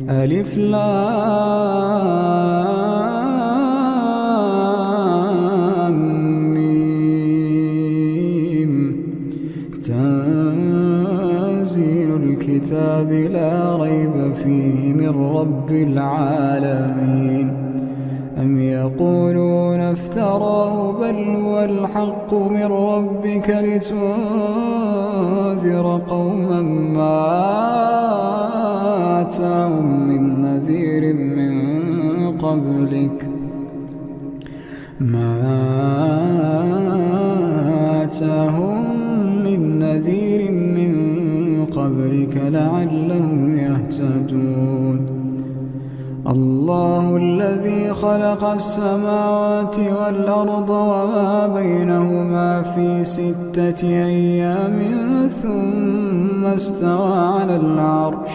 ألف لام ميم. تنزيل الكتاب لا ريب فيه من رب العالمين. أم يقولون افتراه بل هو الحق من ربك لتنذر قوما ما آتاهم من نذير من قبلك لعلهم يهتدون. الله الذي خلق السماوات والأرض وما بينهما في 6 أيام ثم استوى على العرش